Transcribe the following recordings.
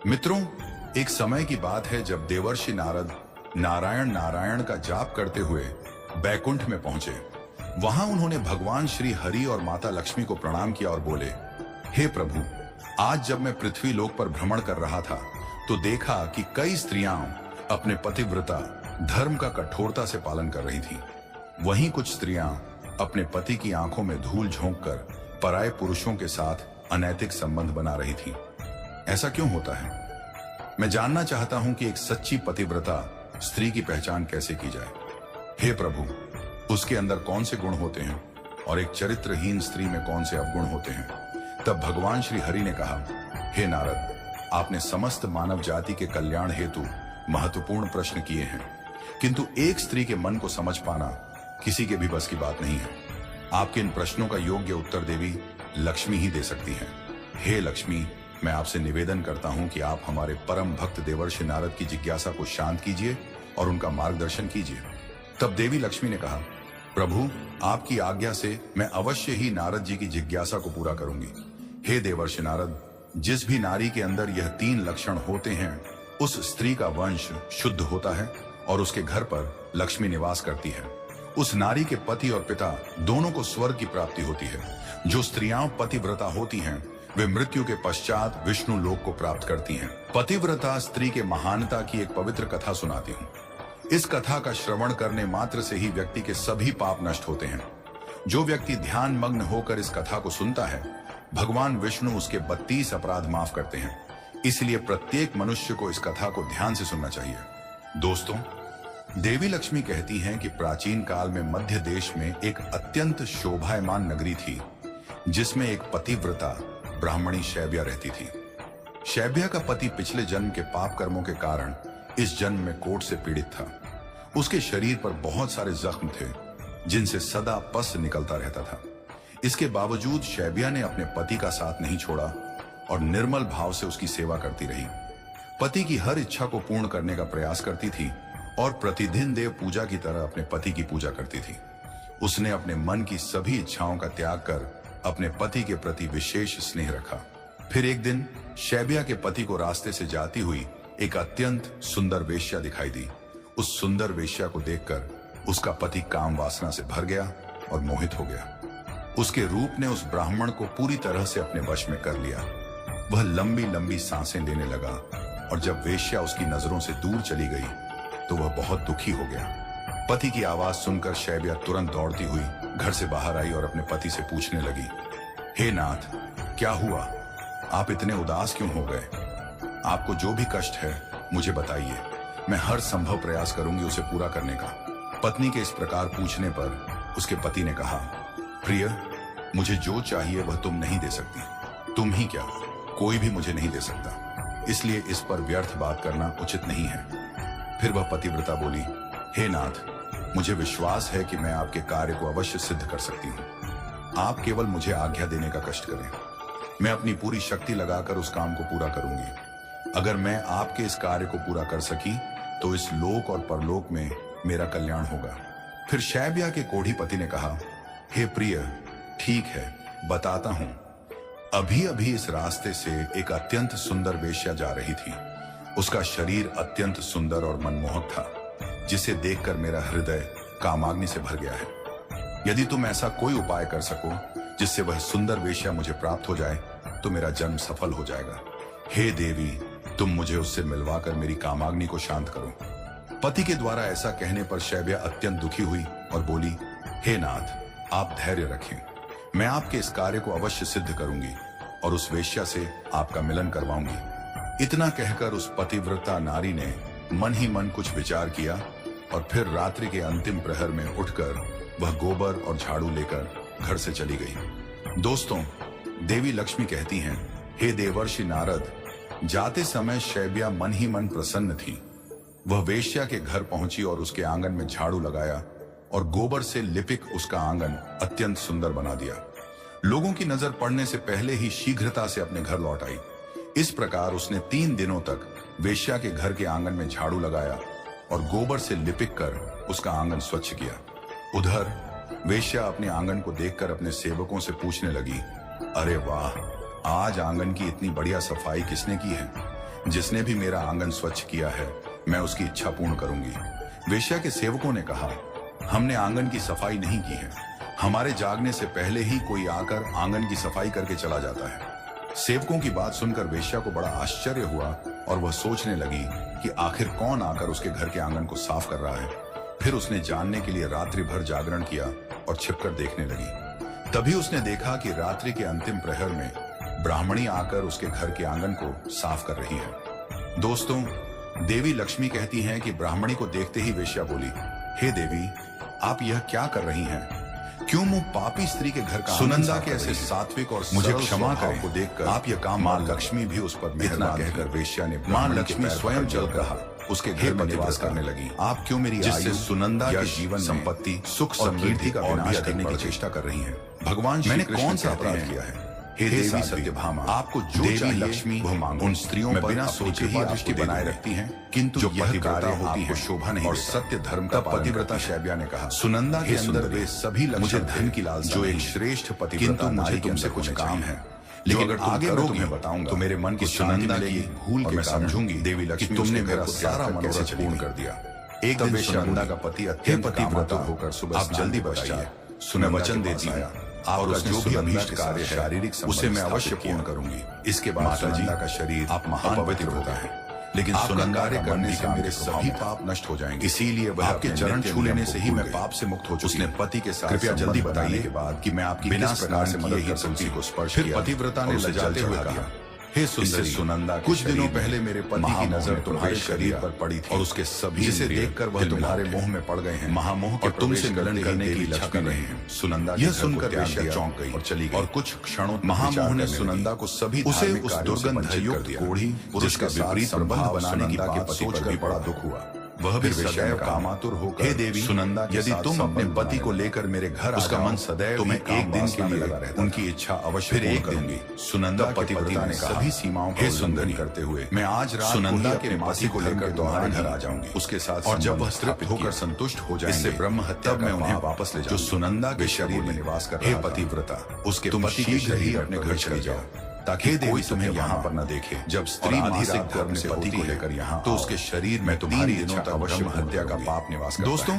मित्रों, एक समय की बात है जब देवर्षि नारद नारायण नारायण का जाप करते हुए बैकुंठ में पहुंचे। वहां उन्होंने भगवान श्री हरि और माता लक्ष्मी को प्रणाम किया और बोले, हे प्रभु, आज जब मैं पृथ्वी लोक पर भ्रमण कर रहा था तो देखा कि कई स्त्रियां अपने पतिव्रता धर्म का कठोरता से पालन कर रही थीं। वहीं कुछ स्त्रियां अपने पति की आंखों में धूल झोंककर पराये पुरुषों के साथ अनैतिक संबंध बना रही थीं। ऐसा क्यों होता है? मैं जानना चाहता हूं कि एक सच्ची पतिव्रता स्त्री की पहचान कैसे की जाए। हे प्रभु, उसके अंदर कौन से गुण होते हैं और एक चरित्रहीन स्त्री में कौन से अवगुण होते हैं? तब भगवान श्री हरि ने कहा, हे नारद, आपने समस्त मानव जाति के कल्याण हेतु महत्वपूर्ण प्रश्न किए हैं, किंतु एक स्त्री के मन को समझ पाना किसी के भी बस की बात नहीं है। आपके इन प्रश्नों का योग्य उत्तर देवी लक्ष्मी ही दे सकती हैं। हे लक्ष्मी, मैं आपसे निवेदन करता हूं कि आप हमारे परम भक्त देवर्षि नारद की जिज्ञासा को शांत कीजिए और उनका मार्गदर्शन कीजिए। तब देवी लक्ष्मी ने कहा, प्रभु, आपकी आज्ञा से मैं अवश्य ही नारद जी की जिज्ञासा को पूरा करूंगी। हे देवर्षि नारद, जिस भी नारी के अंदर यह 3 लक्षण होते हैं, उस स्त्री का वंश शुद्ध होता है और उसके घर पर लक्ष्मी निवास करती है। उस नारी के पति और पिता दोनों को स्वर्ग की प्राप्ति होती है। जो स्त्रियां पतिव्रता होती हैं, वे मृत्यु के पश्चात विष्णु लोक को प्राप्त करती हैं। पतिव्रता स्त्री के महानता की एक पवित्र कथा सुनाती हूँ। इस कथा का श्रवण करने मात्र से ही व्यक्ति के सभी पाप नष्ट होते हैं। जो व्यक्ति ध्यान मग्न होकर इस कथा को सुनता है, भगवान विष्णु उसके 32 अपराध माफ करते हैं। इसलिए प्रत्येक मनुष्य को इस कथा को ध्यान से सुनना चाहिए। दोस्तों, देवी लक्ष्मी कहती हैं कि प्राचीन काल में मध्य देश में एक अत्यंत शोभायमान नगरी थी, जिसमें एक पतिव्रता ब्राह्मणी शैब्या रहती थी। शैब्या का पति पिछले जन्म के पाप कर्मों के कारण इस जन्म में कोढ़ से पीड़ित था। उसके शरीर पर बहुत सारे जख्म थे, जिनसे सदा पस निकलता रहता था। इसके बावजूद शैब्या ने अपने पति का साथ नहीं छोड़ा और निर्मल भाव से उसकी सेवा करती रही। पति की हर इच्छा को पूर्ण करने का प्रयास करती थी और प्रतिदिन देव पूजा की तरह अपने पति की पूजा करती थी। उसने अपने मन की सभी इच्छाओं का त्याग कर अपने पति के प्रति विशेष स्नेह रखा। फिर एक दिन शैब्या के पति को रास्ते से जाती हुई एक अत्यंत सुंदर वेश्या दिखाई दी। उस सुंदर वेश्या को देखकर उसका पति काम वासना से भर गया और मोहित हो गया। उसके रूप ने उस ब्राह्मण को पूरी तरह से अपने वश में कर लिया। वह लंबी लंबी सांसें लेने लगा और जब वेश्या उसकी नजरों से दूर चली गई तो वह बहुत दुखी हो गया। पति की आवाज सुनकर शैब्या तुरंत दौड़ती हुई घर से बाहर आई और अपने पति से पूछने लगी, हे नाथ, क्या हुआ? आप इतने उदास क्यों हो गए? आपको जो भी कष्ट है मुझे बताइए, मैं हर संभव प्रयास करूंगी उसे पूरा करने का। पत्नी के इस प्रकार पूछने पर उसके पति ने कहा, प्रिय, मुझे जो चाहिए वह तुम नहीं दे सकती। तुम ही क्या, कोई भी मुझे नहीं दे सकता, इसलिए इस पर व्यर्थ बात करना उचित नहीं है। फिर वह पतिव्रता बोली, हे नाथ, मुझे विश्वास है कि मैं आपके कार्य को अवश्य सिद्ध कर सकती हूँ। आप केवल मुझे आज्ञा देने का कष्ट करें। मैं अपनी पूरी शक्ति लगाकर उस काम को पूरा करूंगी। अगर मैं आपके इस कार्य को पूरा कर सकी तो इस लोक और परलोक में मेरा कल्याण होगा। फिर शैब्या के कोढ़ी पति ने कहा, हे प्रिय, ठीक है, बताता हूं। अभी अभी इस रास्ते से एक अत्यंत सुंदर वेश्या जा रही थी। उसका शरीर अत्यंत सुंदर और मनमोहक था, जिसे देखकर मेरा हृदय कामाग्नि से भर गया है। यदि तुम ऐसा कोई उपाय कर सको जिससे वह सुंदर वेश्या मुझे प्राप्त हो जाए तो मेरा जन्म सफल हो जाएगा। हे देवी, तुम मुझे उससे मिलवाकर मेरी कामाग्नि को शांत करो। पति के द्वारा ऐसा कहने पर शैब्या अत्यंत दुखी हुई और बोली, हे नाथ, आप धैर्य रखें। मैं आपके इस कार्य को अवश्य सिद्ध करूंगी और उस वेश्या से आपका मिलन करवाऊंगी। इतना कहकर उस पतिव्रता नारी ने मन ही मन कुछ विचार किया और फिर रात्रि के अंतिम प्रहर में उठकर वह गोबर और झाड़ू लेकर घर से चली गई। दोस्तों, देवी लक्ष्मी कहती हैं, हे देवर्षि नारद, जाते समय शैब्या मन ही मन प्रसन्न थी। वह वेश्या के घर पहुंची और उसके आंगन में झाड़ू लगाया और गोबर से लिपिक उसका आंगन अत्यंत सुंदर बना दिया। लोगों की नजर पड़ने से पहले ही शीघ्रता से अपने घर लौट आई। इस प्रकार उसने 3 दिनों तक वेश्या के घर के आंगन में झाड़ू लगाया और गोबर से लिपिक कर उसका आंगन स्वच्छ किया। उधर वेश्या अपने आंगन को देखकर अपने सेवकों से पूछने लगी, अरे वाह, आज आंगन की इतनी बढ़िया सफाई किसने की है? जिसने भी मेरा आंगन स्वच्छ किया है मैं उसकी इच्छा पूर्ण करूंगी। वेश्या के सेवकों ने कहा, हमने आंगन की सफाई नहीं की है, हमारे जागने से पहले ही कोई आकर आंगन की सफाई करके चला जाता है। सेवकों की बात सुनकर वेश्या को बड़ा आश्चर्य हुआ और वह सोचने लगी कि आखिर कौन आकर उसके घर के आंगन को साफ कर रहा है। फिर उसने जानने के लिए रात्रि भर जागरण किया और छिपकर देखने लगी। तभी उसने देखा कि रात्रि के अंतिम प्रहर में ब्राह्मणी आकर उसके घर के आंगन को साफ कर रही है। दोस्तों, देवी लक्ष्मी कहती हैं कि ब्राह्मणी को देखते ही वेश्या बोली, हे देवी, आप यह क्या कर रही हैं? क्यों मुंह पापी स्त्री के घर का? सुनंदा के ऐसे सात्विक और मुझे क्षमा करें को देखकर आप यह काम मां लक्ष्मी भी उस पर मेहरबान कहकर वेश्या ने मां लक्ष्मी स्वयं जल कहा उसके घर में निवास करने लगी। आप क्यों मेरी जिससे सुनंदा के जीवन संपत्ति सुख समृद्धि का विनाश करने की चेष्टा कर रही हैं? भगवान मैंने कौन सा अपराध किया है? हे देवी सत्यभामा, आपको जो चाहिए लक्ष्मी वो मांगो। उन स्त्रियों पर बिना सोचे ही दृष्टि बनाए रखती हैं, किंतु जो पतिव्रता होती है शोभा नहीं और सत्य धर्म का पतिव्रता शैब्या ने कहा, सुनंदा के अंदर वे सभी मुझे धन की लालसा जो एक श्रेष्ठ पतिव्रता नारी तुमसे कुछ काम है, लेकिन अगर आगे मैं तुम्हें बताऊंगा तो मेरे मन की सुनंदा की भूल के मैं समझूंगी देवी लक्ष्मी तुमने मेरा सारा मनोरथ पूर्ण कर दिया। एक दिन सुनंदा का पति अत्यंत पतिव्रता होकर सुबह आप जल्दी बताइए, सुने वचन देती है और जो भी अभीष्ट कार्य है शारीरिक उसे मैं अवश्य पूर्ण करूंगी। इसके बाद सुनंदा का शरीर आप महान पवित्र होता है, लेकिन सुनंदा कार्य करने से मेरे सभी पाप नष्ट हो जाएंगे, इसीलिए वह आपके चरण छू लेने से ही मैं पाप से मुक्त हो चुकी। उसने पति के साथ कृपया जल्दी बताइए के बाद कि मैं आपकी बिना प्रकार से मदद कर सकती को स्पर्श किया। फिर पतिव्रता ने लजाते हुए कहा, हे सुंदरी सुनंदा, कुछ दिनों पहले मेरे पति की नजर तुम्हारे शरीर पर पड़ी थी और उसके सभी जिसे देखकर वह तुम्हारे मोह में पड़ गए हैं, महामोह के तुमसे मिलन करने की इच्छा कर रहे हैं। सुनंदा यह सुनकर वेश्या चौंक गई और चली गई और कुछ क्षणों महामोह ने सुनंदा को सभी उसे उस दुर्गंधयुक्त कोढ़ी जिसका विपरीत प्रबंध बनाने की बात सोचकर बड़ा दुख हुआ। वह भी सदैव कामातुर होकर, हे देवी सुनंदा, यदि तुम अपने पति को लेकर मेरे घर उसका मन सदैव तुम्हें एक दिन के लिए लगा रहता, उनकी इच्छा अवश्य पूर्ण करूंगी। सुनंदा पतिव्रता ने सभी सीमाओं का उल्लंघन करते हुए मैं आज रात सुनंदा के पति को लेकर तुम्हारे घर आ जाऊंगी उसके साथ, और जब वह तृप्त होकर संतुष्ट हो जाएंगे इससे ब्रह्म हत्या तब मैं उन्हें वापस ले जाऊंगी। जो सुनंदा के शरीर में निवास कर रहा था, हे पतिव्रता, उसके पति शीघ्र ही अपने घर चले जाओ ताकि कोई तुम्हें यहाँ पर न देखे। जब स्त्री मासिक धर्म से पति को लेकर यहाँ तो उसके शरीर में तुम्हारी दिनों तक अवश्य हत्या का पाप निवास करता है। दोस्तों,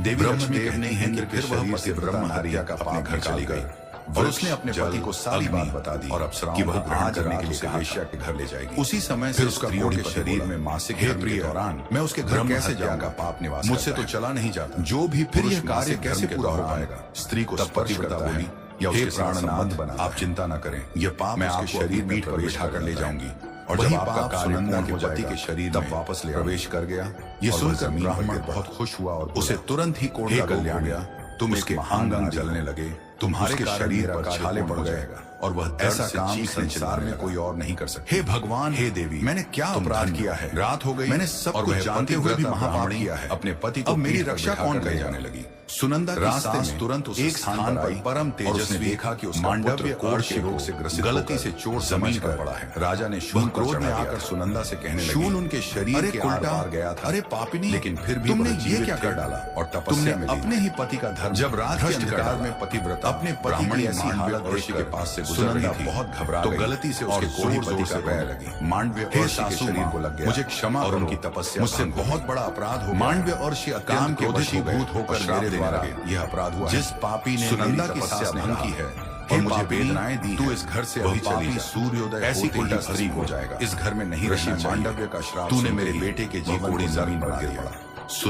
देवी लक्ष्मी कहते हैं कि फिर वह पति ब्रह्म हत्या का पाप घर चली गई और उसने अपने पति को सारी बात बता दी और अप्सराओं कि वह ग्रहण करने के लिए वेश्या के घर ले जाएगी। उसी समय से उसका के शरीर में मासिक धर्म के दौरान मैं उसके घर कैसे जाऊंगा? पाप निवास मुझसे तो चला नहीं जाता, जो भी फिर यह कार्य कैसे पूरा हो पाएगा? स्त्री को स्पर्श करता बोली, या उसके प्राणनाथ बना, आप चिंता न करें, यह पाप मैं आपके शरीर में प्रवेश कर ले जाऊंगी और जब आपका सुनंदा के पति के शरीर तब वापस ले प्रवेश कर गया। यह सुनकर ब्राह्मण बहुत खुश हुआ और उसे तुरंत ही कोढ़ कल्याण गया, तुम इसके अंग जलने लगे, तुम्हारे शरीर पर छाले पड़ गए और वह ऐसा काम संसार में कोई और नहीं कर सकता। हे भगवान, हे देवी, मैंने क्या अपराध किया है? रात हो गई, मैंने सब कुछ जानते हुए भी महापाप किया है। अपने पति को मेरी रक्षा कौन करे जाने लगी? सुनंदा की सास तुरंत उस स्थान पर परम तेजस्वी देखा कि उसका मांडव्य अर्श रोग से ग्रसित गलती से चोट जमीन पर पड़ा है। राजा ने शूल क्रोध में आकर सुनंदा से कहने लगे, शूल उनके शरीर के उल्टा गया था। अरे पापिनी, लेकिन फिर भी तुमने ये क्या कर डाला? और तपस्या में अपने ही पति का धर्म जब रात के अंधकार में पतिव्रता अपने पति की ऐसी हालत ऋषि के पास से गुजर रही थी बहुत घबरा तो गलती से उसके कोढ़ी पति से पैर लगी। मांडव्य अर्श के शरीर को लग गया, मुझे क्षमा और उनकी तपस्या मुझसे बहुत बड़ा अपराध हो। मांडव्य अर्श काम के वशीभूत होकर मेरे द्वारा यह अपराध हुआ। जिस पापी ने सुनंदा की सास ने की है और मुझे वेदनाएं दी, तू इस घर से अभी चली जा। सूर्योदय ऐसी उल्टा स्त्री हो जाएगा, इस घर में नहीं रहना चाहिए। मांडव्य का श्राप तूने मेरे बेटे के जीवन को जमीन पर गिर पड़ा।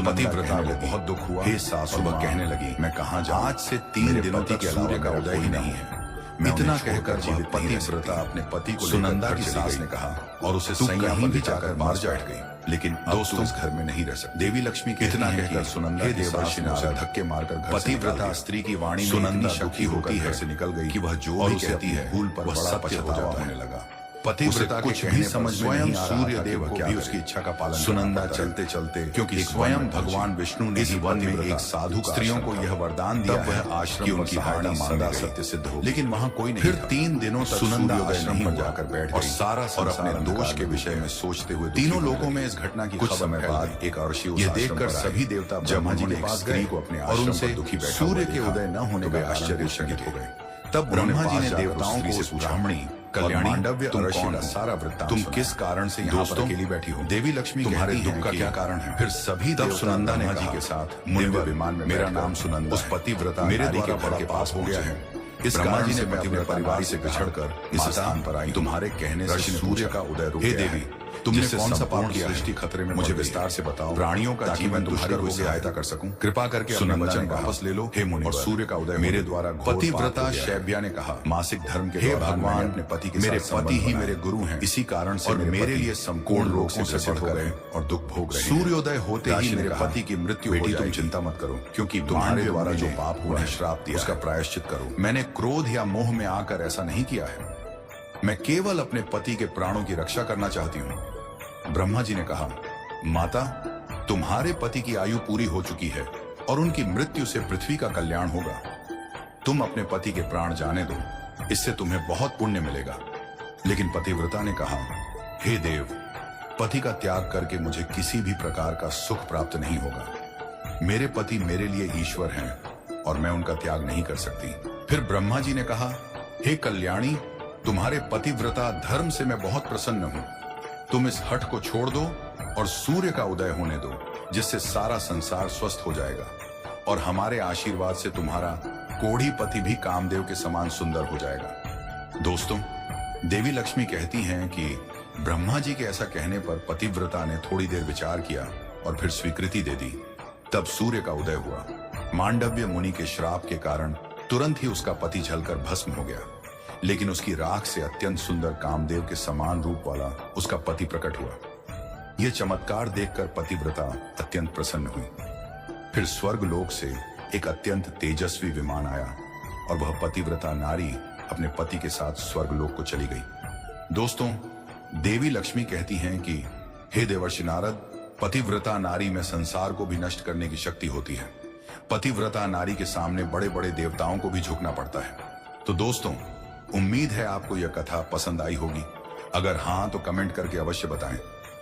पतिव्रता को बहुत दुख हुआ। हे सास सुबह कहने लगी, मैं कहाँ जाऊँ? आज से 3 दिनों तक सूर्य का उदय ही नहीं है। इतना कहकर पतिव्रता अपने पति को सुनंदा की सास ने कहा और उसे सैया पर भी जाकर मार बैठ गई। लेकिन दोस्तों इस घर में नहीं रह सकते। देवी लक्ष्मी कितना कहकर सुनंदा के देवर्षि ने उसे धक्के मारकर पतिव्रता स्त्री की वाणी सुनंदा दुखी होकर घर से निकल गई कि वह जो भी कहती है भूल पर बड़ा पछतावा होने लगा। पतिव्रता कुछ भी समझ स्वयं सूर्य देव को भी उसकी इच्छा का पालन सुनंदा चलते चलते, क्योंकि स्वयं भगवान विष्णु ने इस वन में एक साधु स्त्रियों को यह वरदान दिया वह आश्रम की उनकी वाणी मानना सत्य सिद्ध हो। लेकिन वहाँ कोई नहीं। फिर 3 दिनों तक सुनंदा आश्रम पर जाकर बैठ गई और सारा और अपने दोष के विषय में सोचते हुए तीनों लोगों में इस घटना की कुछ समय बाद एक ऋषि यह देखकर सभी देवता ब्रह्मा जी के पास गए को अपने और उनसे सूर्य के उदय न होने का आश्चर्यचकित हो गए। तब ब्रह्मा जी ने देवताओं को उस ब्राह्मणी कल्याणी, मांडव्य तुम अरशी कौन का हो? सारा वृत्तांत तुम सुना। किस कारण से यहाँ पर अकेली बैठी हो? देवी लक्ष्मी तुम्हारे कहती दुख हैं का कि क्या कारण है? फिर सभी तब देवता सुनंदा ने ब्रह्मा जी कहा, के साथ मुनिवर, दिव्य विमान में मेरा बैठकर नाम सुनंदा उस है। पतिव्रता मेरे नारी द्वारा के बड़ा घर के पाप पास हो गया पहुंचे। है। इस ब्रह्मा कारण जी से ने मैं अपने पतिव्रता परिवार नारी से से कहा, बिछड़कर इस माता, स्थान पर आई। तुम्हारे कहने से ऋषि ने सूर्य पूछा, का उदय रुक हे गया देवी, है। तुमने जिससे कौन सा संपूर्ण पाप किया है? सृष्टि खतरे में मुझे पड़ गई। विस्तार से बताओ, प्राणियों का ताकि जीवन मैं दुष्कर तुम्हारी हो कोई गया सहायता है। कर सकूं। कृपा करके अपने सुनंदा वचन ने कहा, वापस ले लो। हे मुनिवर, और सूर्य का उदय मेरे होने दो। द्वारा घोर पाप हो पतिव्रता गया है। शैब्या ने कहा, मासिक धर्म के हे दौरान भगवान, मैंने अपने पति के मेरे साथ पति संबंध ही बनाए। मेरे गुरु हैं। इसी कारण से और मेरे पति लिए संपूर्ण रोगों रोगों से से पीड़ित हो बढ़कर गए और दुख भोग रहे हैं। सूर्योदय होते ही राशि ने मेरे कहा, पति की मृत्यु हो बेटी तुम जाएगी। चिंता मत करो, क्योंकि तुम्हारे मांडव्य द्वारा मुनि जो ने पाप हुआ उन्हें है श्राप दिया उसका है। प्रायश्चित करो। मैंने क्रोध या मोह में आकर ऐसा नहीं किया है। मैं केवल अपने पति के प्राणों की रक्षा करना चाहती हूँ। ब्रह्मा जी ने कहा, माता, तुम्हारे पति की आयु पूरी हो चुकी है और उनकी मृत्यु से पृथ्वी का कल्याण होगा। तुम अपने पति के प्राण जाने दो, इससे तुम्हें बहुत पुण्य मिलेगा। लेकिन पतिव्रता ने कहा, हे देव, पति का त्याग करके मुझे किसी भी प्रकार का सुख प्राप्त नहीं होगा। मेरे पति मेरे लिए ईश्वर हैं और मैं उनका त्याग नहीं कर सकती। फिर ब्रह्मा जी ने कहा, हे कल्याणी, तुम्हारे पतिव्रता धर्म से मैं बहुत प्रसन्न हूं। तुम इस हठ को छोड़ दो और सूर्य का उदय होने दो, जिससे सारा संसार स्वस्थ हो जाएगा और हमारे आशीर्वाद से तुम्हारा कोढ़ी पति भी कामदेव के समान सुंदर हो जाएगा। दोस्तों, देवी लक्ष्मी कहती हैं कि ब्रह्मा जी के ऐसा कहने पर पतिव्रता ने थोड़ी देर विचार किया और फिर स्वीकृति दे दी। तब सूर्य का उदय हुआ। मांडव्य मुनि के श्राप के कारण तुरंत ही उसका पति जलकर भस्म हो गया, लेकिन उसकी राख से अत्यंत सुंदर कामदेव के समान रूप वाला उसका पति प्रकट हुआ। यह चमत्कार देखकर पतिव्रता अत्यंत प्रसन्न हुई। फिर स्वर्ग लोक से एक अत्यंत तेजस्वी विमान आया और वह पतिव्रता नारी अपने पति के साथ स्वर्ग लोक को चली गई। दोस्तों, देवी लक्ष्मी कहती हैं कि हे देवर्षि नारद, पतिव्रता नारी में संसार को भी नष्ट करने की शक्ति होती है। पतिव्रता नारी के सामने बड़े बड़े देवताओं को भी झुकना पड़ता है। तो दोस्तों, उम्मीद है आपको यह कथा पसंद आई होगी। अगर हाँ तो कमेंट करके अवश्य बताएं।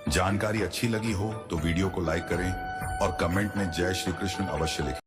जानकारी अच्छी लगी हो तो वीडियो को लाइक करें और कमेंट में जय श्री कृष्ण अवश्य लिखें।